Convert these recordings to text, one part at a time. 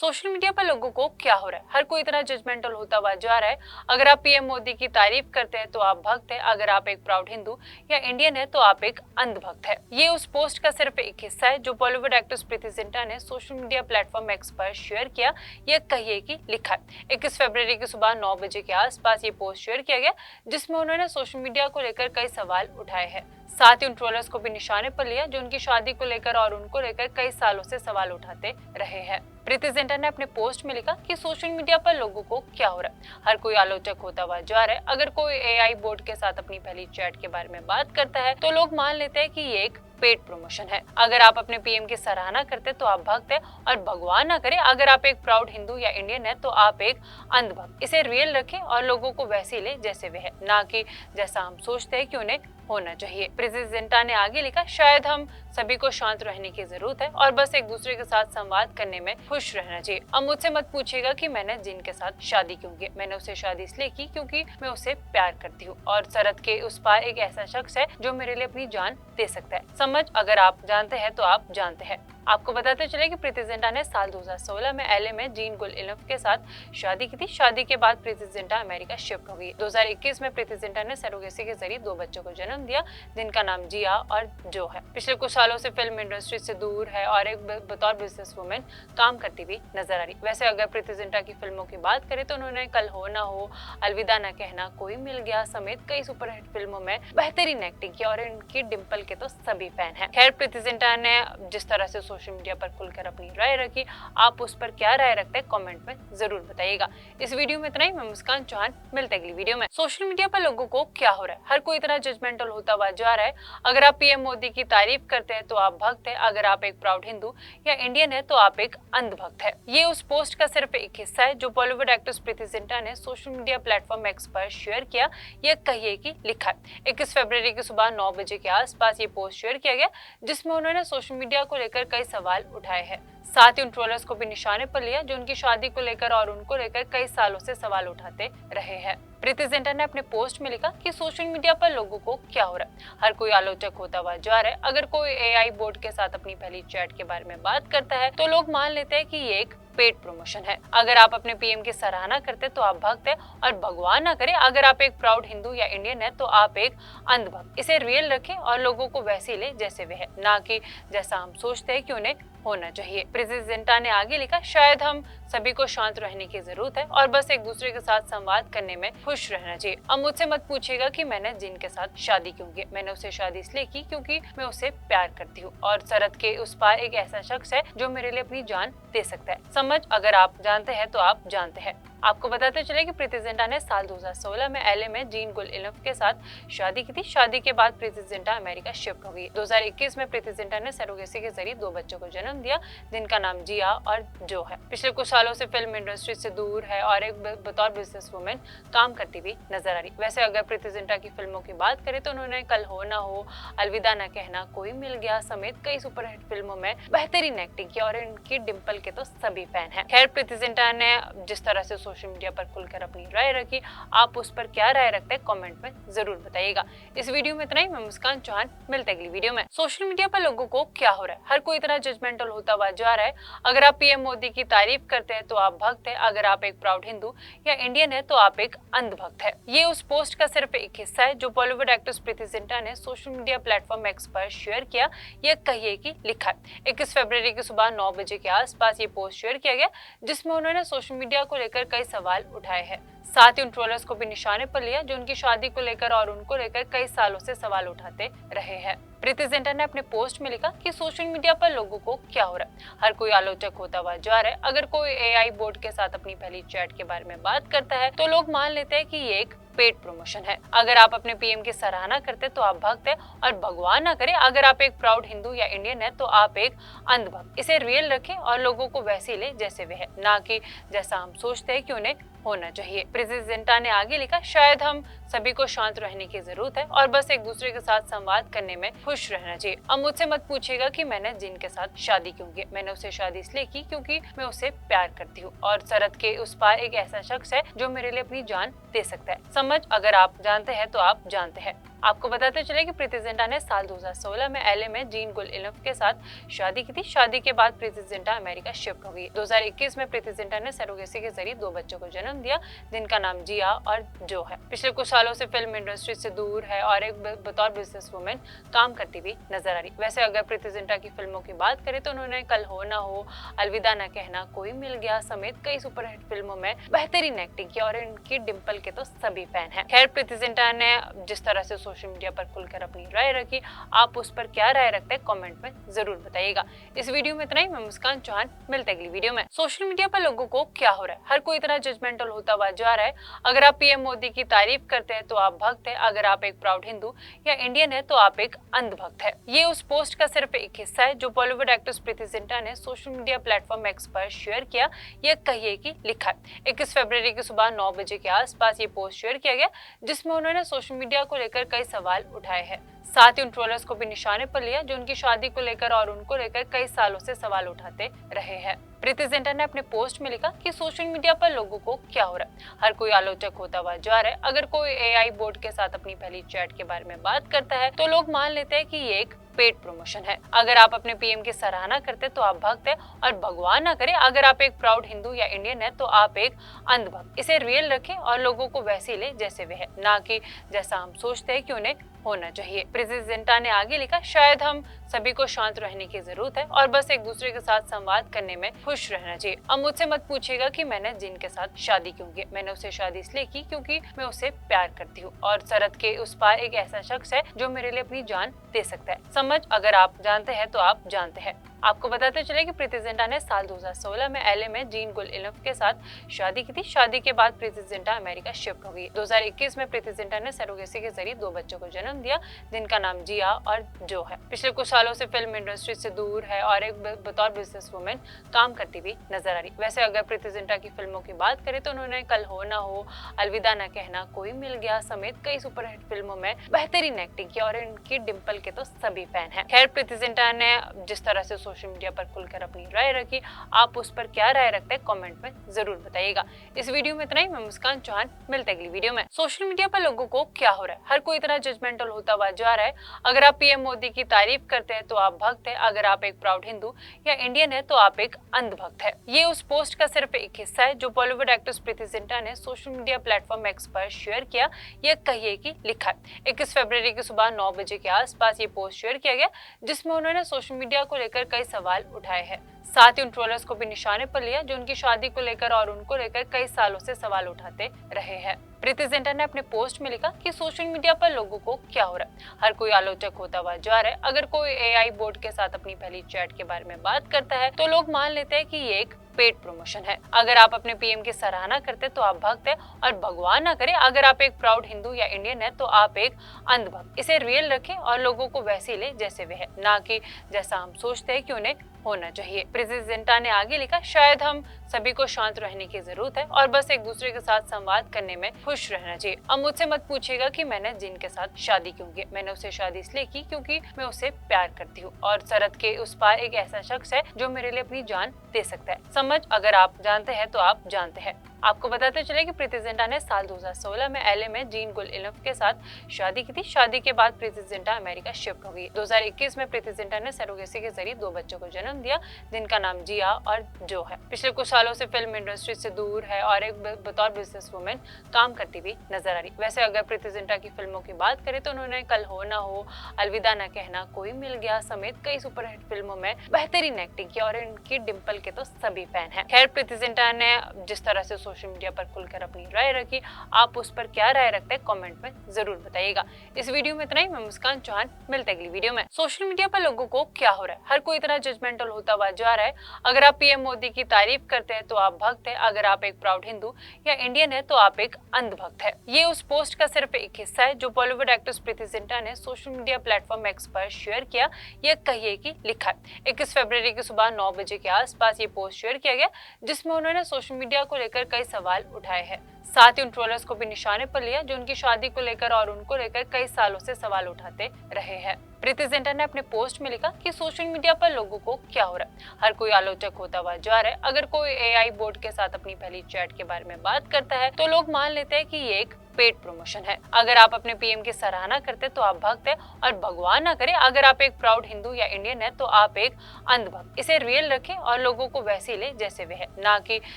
Social media पर लोगों को क्या हो रहा है, हर कोई इतना जजमेंटल होता हुआ जा रहा है। अगर आप पीएम मोदी की तारीफ करते हैं तो आप भक्त हैं, अगर आप एक प्राउड हिंदू या इंडियन है तो आप एक अंधभक्त है। ये उस पोस्ट का सिर्फ एक हिस्सा है जो बॉलीवुड एक्ट्रेस प्रीति जिंटा ने सोशल मीडिया प्लेटफॉर्म एक्स पर शेयर किया। यह कहिए कि लिखा है। 21 फरवरी की सुबह 9 बजे के आसपास ये पोस्ट शेयर किया गया, जिसमें उन्होंने सोशल मीडिया को लेकर कई सवाल उठाए हैं। साथ ही उन ट्रोलर्स को भी निशाने पर लिया जो उनकी शादी को लेकर और उनको लेकर कई सालों से सवाल उठाते रहे हैं। प्रीति जिंटा ने अपने पोस्ट में लिखा कि सोशल मीडिया पर लोगों को क्या हो रहा है, हर कोई आलोचक होता हुआ जा रहा है। अगर कोई एआई बोर्ड के साथ अपनी पहली चैट के बारे में बात करता है तो लोग मान लेते हैं कि ये एक पेड प्रमोशन है। अगर आप अपने पीएम की सराहना करते तो आप भक्त है, और भगवान ना करे अगर आप एक प्राउड हिंदू या इंडियन है तो आप एक अंधभक्त। इसे रियल रखें और लोगों को वैसे ले जैसे वे है, ना कि जैसा हम सोचते हैं कि उन्हें होना चाहिए। प्रीति जिंटा ने आगे लिखा, शायद हम सभी को शांत रहने की जरूरत है और बस एक दूसरे के साथ संवाद करने में खुश रहना चाहिए। अब मुझसे मत पूछिएगा कि मैंने जिन के साथ शादी क्यों की। मैंने उसे शादी इसलिए की क्योंकि मैं उसे प्यार करती हूँ और सरहद के उस पार एक ऐसा शख्स है जो मेरे लिए अपनी जान दे सकता है। समझ अगर आप जानते हैं तो आप जानते हैं। आपको बताते चले कि प्रीति जिंटा ने साल 2016 में एलए में जीन गुलइल्फ के साथ शादी की थी। शादी के बाद प्रीति जिंटा अमेरिका शिफ्ट हो गई। 2021 में प्रीति जिंटा ने सरोगेसी के जरिए 2 बच्चों को जन्म दिया, जिनका नाम जिया और जो है। पिछले कुछ सालों से फिल्म इंडस्ट्री से दूर है और एक बतौर बिजनेस वुमेन काम करती हुई नजर आ रही। वैसे अगर प्रीति जिंटा की फिल्मों की बात करें तो उन्होंने कल हो ना हो, अलविदा न कहना, कोई मिल गया समेत कई सुपरहिट फिल्मों में बेहतरीन एक्टिंग की और इनकी डिम्पल के तो सभी फैन हैं। खैर, प्रीति जिंटा ने जिस तरह से सोशल मीडिया पर खुलकर अपनी राय रखी, आप उस पर क्या राय रखते हैं कमेंट में जरूर बताइएगा। इस वीडियो में इतना ही। मैं मुस्कान चौहान, मिलते हैं अगली वीडियो में। सोशल मीडिया पर लोगों को क्या हो रहा है, हर कोई इतना जजमेंटल होता हुआ जा रहा है। अगर आप पीएम मोदी की तारीफ करते हैं तो आप भक्त है, अगर आप एक प्राउड हिंदू या इंडियन है तो आप एक अंधभक्त है। ये उस पोस्ट का सिर्फ एक हिस्सा है जो बॉलीवुड एक्ट्रेस प्रीति जिंटा ने सोशल मीडिया प्लेटफॉर्म एक्स पर शेयर किया। यह कहिए कि लिखा है। 21 फरवरी की सुबह 9 बजे के आसपास ये पोस्ट शेयर किया गया, जिसमें उन्होंने सोशल मीडिया को लेकर कई सवाल उठाए हैं। साथ ही उन ट्रोलर्स को भी निशाने पर लिया जो उनकी शादी को लेकर और उनको लेकर कई सालों से सवाल उठाते रहे हैं। प्रीति जिंटा ने अपने पोस्ट में लिखा कि सोशल मीडिया पर लोगों को क्या हो रहा है, हर कोई आलोचक होता हुआ जा रहा है। अगर कोई एआई बोर्ड के साथ अपनी पहली चैट के बारे में बात करता है तो लोग मान लेते हैं कि ये एक पेड प्रमोशन है। अगर आप अपने पीएम की सराहना करते तो आप भक्त है, और भगवान ना करे अगर आप एक प्राउड हिंदू या इंडियन है तो आप एक अंधभक्त। इसे रियल रखें और लोगों को वैसे ले जैसे वे है, ना कि जैसा हम सोचते हैं कि उन्हें होना चाहिए। प्रीति जिंटा ने आगे लिखा, शायद हम सभी को शांत रहने की जरूरत है और बस एक दूसरे के साथ संवाद करने में खुश रहना चाहिए। अब मुझसे मत पूछिएगा कि मैंने जिन के साथ शादी क्यों की। मैंने उसे शादी इसलिए की क्योंकि मैं उसे प्यार करती हूँ और सरहद के उस पार एक ऐसा शख्स है जो मेरे लिए अपनी जान दे सकता है। समझ अगर आप जानते हैं तो आप जानते हैं। आपको बताते चले कि प्रीति जिंटा ने साल 2016 में एलए में जीन गुलइल्फ के साथ शादी की थी। शादी के बाद प्रीति जिंटा अमेरिका शिफ्ट हो गई। 2021 में प्रीति जिंटा ने सरोगेसी के जरिए 2 बच्चों को जन्म दिया, जिनका नाम जिया और जो है। पिछले कुछ सालों से फिल्म इंडस्ट्री से दूर है और एक बतौर बिजनेस वुमेन काम करती हुई नजर आ रही। वैसे अगर प्रीति जिंटा की फिल्मों की बात करें तो उन्होंने कल हो ना हो, अलविदा न कहना, कोई मिल गया समेत कई सुपरहिट फिल्मों में बेहतरीन एक्टिंग की और इनकी डिम्पल के तो सभी फैन हैं। खैर, प्रीति जिंटा ने जिस तरह से सोशल मीडिया पर खुलकर अपनी राय रखी, आप उस पर क्या राय रखते हैं कमेंट में जरूर बताइएगा। इस वीडियो में इतना ही। मैं मुस्कान चौहान, मिलते हैं अगली वीडियो में। सोशल मीडिया पर लोगों को क्या हो रहा है, हर कोई इतना जजमेंटल होता हुआ जा रहा है। अगर आप पीएम मोदी की तारीफ करते हैं तो आप भक्त है, अगर आप एक प्राउड हिंदू या इंडियन है तो आप एक अंधभक्त है। ये उस पोस्ट का सिर्फ एक हिस्सा है जो बॉलीवुड एक्ट्रेस प्रीति जिंटा ने सोशल मीडिया प्लेटफॉर्म एक्स पर शेयर किया। यह कहिए कि लिखा है। 21 फरवरी की सुबह 9 बजे के आसपास ये पोस्ट शेयर किया गया, जिसमें उन्होंने सोशल मीडिया को लेकर कई सवाल उठाए हैं। साथ ही उन ट्रोलर्स को भी निशाने पर लिया जो उनकी शादी को लेकर और उनको लेकर कई सालों से सवाल उठाते रहे हैं। प्रीति जिंटा ने अपने पोस्ट में लिखा कि सोशल मीडिया पर लोगों को क्या हो रहा है, हर कोई आलोचक होता हुआ जा रहा है। अगर कोई एआई बोर्ड के साथ अपनी पहली चैट के बारे में बात करता है तो लोग मान लेते हैं कि ये एक पेड प्रमोशन है। अगर आप अपने पीएम की सराहना करते तो आप भक्त है, और भगवान ना करे अगर आप एक प्राउड हिंदू या इंडियन है तो आप एक अंधभक्त। इसे रियल रखें और लोगों को वैसे ले जैसे वे है, ना कि जैसा हम सोचते हैं कि उन्हें होना चाहिए। प्रीति जिंटा ने आगे लिखा, शायद हम सभी को शांत रहने की जरूरत है और बस एक दूसरे के साथ संवाद करने में खुश रहना चाहिए। अब मुझसे मत पूछिएगा कि मैंने जिन के साथ शादी क्यों की। मैंने उसे शादी इसलिए की क्योंकि मैं उसे प्यार करती हूँ और सरहद के उस पार एक ऐसा शख्स है जो मेरे लिए अपनी जान दे सकता है। समझ अगर आप जानते हैं तो आप जानते हैं। आपको बताते चले कि प्रीति जिंटा ने साल 2016 में एलए में जीन गुलइल्फ के साथ शादी की थी। शादी के बाद प्रीति जिंटा अमेरिका शिफ्ट हो गई। 2021 में प्रीति जिंटा ने सरोगेसी के जरिए 2 बच्चों को जन्म दिया, जिनका नाम जिया और जो है। पिछले कुछ सालों से फिल्म इंडस्ट्री से दूर है और एक बतौर बिजनेस वुमेन काम करती हुई नजर आ रही। वैसे अगर प्रीति जिंटा की फिल्मों की बात करें तो उन्होंने कल हो ना हो, अलविदा ना कहना, कोई मिल गया समेत कई सुपरहिट फिल्मों में बेहतरीन एक्टिंग की और इनकी डिंपल के तो सभी फैन हैं। खैर, प्रीति जिंटा ने जिस तरह से सोशल मीडिया पर खुलकर अपनी राय रखी, आप उस पर क्या राय रखते हैं कमेंट में जरूर बताइएगा। इस वीडियो में इतना ही। मैं मुस्कान चौहान, मिलते अगली वीडियो में। सोशल मीडिया पर लोगों को क्या हो रहा है, हर कोई इतना जजमेंटल होता हुआ जा रहा है। अगर आप पीएम मोदी की तारीफ करते हैं तो आप भक्त हैं, अगर आप एक प्राउड हिंदू या इंडियन है तो आप एक अंधभक्त है। ये उस पोस्ट का सिर्फ एक हिस्सा है जो बॉलीवुड एक्ट्रेस प्रीति जिंटा ने सोशल मीडिया प्लेटफॉर्म एक्स पर शेयर किया। यह कहिए कि लिखा है। 21 फरवरी की सुबह 9 बजे के आसपास ये पोस्ट शेयर किया गया, जिसमें उन्होंने सोशल मीडिया को लेकर कई सवाल उठाए हैं। साथ ही उन ट्रोलर्स को भी निशाने पर लिया जो उनकी शादी को लेकर और उनको लेकर कई सालों से सवाल उठाते रहे हैं। प्रीति जिंटा ने अपने पोस्ट में लिखा कि सोशल मीडिया पर लोगों को क्या हो रहा है, हर कोई आलोचक होता हुआ जा रहा है। अगर कोई एआई बोर्ड के साथ अपनी पहली चैट के बारे में बात करता है तो लोग मान लेते हैं कि ये एक पेड प्रमोशन है। अगर आप अपने पीएम की सराहना करते तो आप भक्त है, और भगवान ना करे अगर आप एक प्राउड हिंदू या इंडियन है तो आप एक अंधभक्त। इसे रियल रखें और लोगों को वैसे ले जैसे वे है, ना कि जैसा हम सोचते हैं कि उन्हें होना चाहिए। प्रीति जिंटा ने आगे लिखा, शायद हम सभी को शांत रहने की जरूरत है और बस एक दूसरे के साथ संवाद करने में खुश रहना चाहिए। अब मुझसे मत पूछिएगा कि मैंने जिन के साथ शादी क्यों की। मैंने उसे शादी इसलिए की क्योंकि मैं उसे प्यार करती हूँ और सरहद के उस पार एक ऐसा शख्स है जो मेरे लिए अपनी जान दे सकता है। समझ अगर आप जानते हैं तो आप जानते हैं। आपको बताते चले कि प्रीति जिंटा ने साल 2016 में एलए में जीन गुलइल्फ के साथ शादी की थी। शादी के बाद प्रीति जिंटा अमेरिका शिफ्ट हो गई। 2021 में प्रीति जिंटा ने सरोगेसी के जरिए 2 बच्चों को जन्म दिया, जिनका नाम जिया और जो है। पिछले कुछ सालों से फिल्म इंडस्ट्री से दूर है और एक बतौर बिजनेस वुमेन काम करती हुई नजर आ रही। वैसे अगर प्रीति जिंटा की फिल्मों की बात करें तो उन्होंने कल हो ना हो, अलविदा ना कहना, कोई मिल गया समेत कई सुपरहिट फिल्मों में बेहतरीन एक्टिंग की और इनकी डिंपल के तो सभी फैन हैं। खैर, प्रीति जिंटा ने जिस तरह से सोशल मीडिया पर खुलकर अपनी राय रखी, आप उस पर क्या राय रखते हैं कमेंट में जरूर बताइएगा। इस वीडियो में इतना ही। मैं मुस्कान चौहान, मिलते अगली वीडियो में। सोशल मीडिया पर लोगों को क्या हो रहा है, हर कोई इतना जजमेंटल होता हुआ जा रहा है। अगर आप पीएम मोदी की तारीफ करते हैं तो आप भक्त है, अगर आप एक प्राउड हिंदू या इंडियन है तो आप एक अंधभक्त है। ये उस पोस्ट का सिर्फ एक हिस्सा है जो बॉलीवुड एक्ट्रेस प्रीति जिंटा ने सोशल मीडिया प्लेटफॉर्म एक्स पर शेयर किया। यह कहिए कि लिखा है। 21 फरवरी की सुबह 9 बजे के आसपास ये पोस्ट शेयर किया गया, जिसमें उन्होंने सोशल मीडिया को लेकर कई सवाल उठाए हैं। साथ ही उन ट्रोलर्स को भी निशाने पर लिया जो उनकी शादी को लेकर और उनको लेकर कई सालों से सवाल उठाते रहे हैं। प्रीति जिंटा ने अपने पोस्ट में लिखा कि सोशल मीडिया पर लोगों को क्या हो रहा है, हर कोई आलोचक होता हुआ जा रहा है। अगर कोई एआई बोर्ड के साथ अपनी पहली चैट के बारे में बात करता है तो लोग मान लेते हैं कि ये एक पेड प्रमोशन है। अगर आप अपने पीएम की सराहना करते तो आप भक्त है, और भगवान ना करे अगर आप एक प्राउड हिंदू या इंडियन है तो आप एक अंधभक्त। इसे रियल रखें और लोगों को वैसे ले जैसे वे है, ना कि जैसा हम सोचते हैं कि उन्हें होना चाहिए। प्रीति जिंटा ने आगे लिखा, शायद हम सभी को शांत रहने की जरूरत है और बस एक दूसरे के साथ संवाद करने में खुश रहना चाहिए। अब मुझसे मत पूछिएगा कि मैंने जिन के साथ शादी क्यों की। मैंने उसे शादी इसलिए की क्योंकि मैं उसे प्यार करती हूँ और सरहद के उस पार एक ऐसा शख्स है जो मेरे लिए अपनी जान दे सकता है। समझ अगर आप जानते हैं तो आप जानते हैं। आपको बताते चले कि प्रीति जिंटा ने साल 2016 में एलए में जीन गुलइल्फ के साथ शादी की थी। शादी के बाद प्रीति जिंटा अमेरिका शिफ्ट हो गई। 2021 में प्रीति जिंटा ने सरोगेसी के जरिए 2 बच्चों को जन्म दिया, जिनका नाम जिया और जो है। पिछले कुछ सालों से फिल्म इंडस्ट्री से दूर है और एक बतौर बिजनेस वुमेन काम करती हुई नजर आ रही। वैसे अगर प्रीति जिंटा की फिल्मों की बात करें तो उन्होंने कल हो ना हो, अलविदा ना कहना, कोई मिल गया समेत कई सुपरहिट फिल्मों में बेहतरीन एक्टिंग की और इनकी डिंपल के तो सभी फैन हैं। खैर, प्रीति जिंटा ने जिस तरह से सोशल मीडिया पर खुलकर अपनी राय रखी, आप उस पर क्या राय रखते हैं कमेंट में जरूर बताइएगा। इस वीडियो में इतना ही। मैं मुस्कान चौहान, मिलते अगली वीडियो में। सोशल मीडिया पर लोगों को क्या हो रहा है, हर कोई इतना जजमेंटल होता हुआ जा रहा है। अगर आप पीएम मोदी की तारीफ करते हैं तो आप भक्त है, अगर आप एक प्राउड हिंदू या इंडियन है तो आप एक अंधभक्त है। ये उस पोस्ट का सिर्फ एक हिस्सा है जो बॉलीवुड एक्ट्रेस प्रीति जिंटा ने सोशल मीडिया प्लेटफॉर्म एक्स पर शेयर किया। यह कहिए कि लिखा है। 21 फरवरी की सुबह 9 बजे के आसपास ये पोस्ट शेयर किया गया, जिसमें उन्होंने सोशल मीडिया को लेकर कई सवाल उठाए हैं। साथ ही उन ट्रोलर्स को भी निशाने पर लिया जो उनकी शादी को लेकर और उनको लेकर कई सालों से सवाल उठाते रहे हैं। प्रीति जिंटा ने अपने पोस्ट में लिखा कि सोशल मीडिया पर लोगों को क्या हो रहा है, हर कोई आलोचक होता हुआ जा रहा है। अगर कोई एआई बोर्ड के साथ अपनी पहली चैट के बारे में बात करता है तो लोग मान लेते हैं कि ये एक पेड प्रमोशन है। अगर आप अपने पीएम की सराहना करते तो आप भक्त है, और भगवान ना करे अगर आप एक प्राउड हिंदू या इंडियन है तो आप एक अंधभक्त। इसे रियल रखें और लोगों को वैसे ले जैसे वे है, ना कि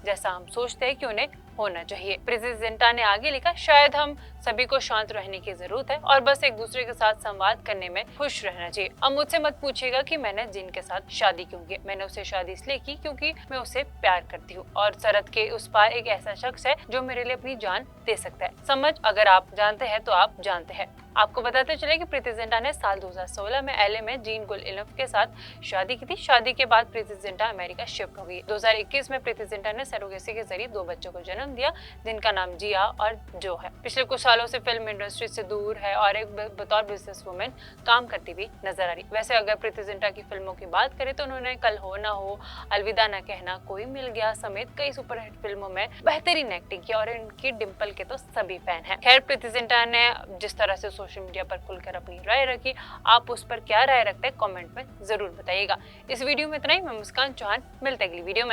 जैसा हम सोचते हैं कि उन्हें होना चाहिए। प्रीति जिंटा ने आगे लिखा, शायद हम सभी को शांत रहने की जरूरत है और बस एक दूसरे के साथ संवाद करने में खुश रहना चाहिए। अब मुझसे मत पूछिएगा कि मैंने जिन के साथ शादी क्यों की। मैंने उससे शादी इसलिए की क्योंकि मैं उसे प्यार करती हूँ और सरहद के उस पार एक ऐसा शख्स है जो मेरे लिए अपनी जान दे सकता है। समझ अगर आप जानते हैं तो आप जानते हैं। आपको बताते चले कि प्रीति जिंटा ने साल 2016 में एलए में जीन गुल-इल्फ के साथ शादी की थी। शादी के बाद प्रीति जिंटा अमेरिका शिफ्ट हो गई। 2021 में प्रीति जिंटा ने सरोगेसी के जरिए 2 बच्चों को जन्म दिया, जिनका नाम जिया और जो है। पिछले कुछ सालों से फिल्म इंडस्ट्री से दूर है और एक बतौर बिजनेस वुमेन काम करती हुई नजर आ रही। वैसे अगर प्रीति जिंटा की फिल्मों की बात करें तो उन्होंने कल हो ना हो, अलविदा न कहना, कोई मिल गया समेत कई सुपरहिट फिल्मों में बेहतरीन एक्टिंग की और इनकी डिंपल के तो सभी फैन हैं। खैर, प्रीति जिंटा ने जिस तरह से सोशल मीडिया पर खुलकर अपनी राय रखी, आप उस पर क्या राय रखते हैं कमेंट में जरूर बताइएगा। इस वीडियो में इतना ही। मैं मुस्कान चौहान, मिलते अगली वीडियो में।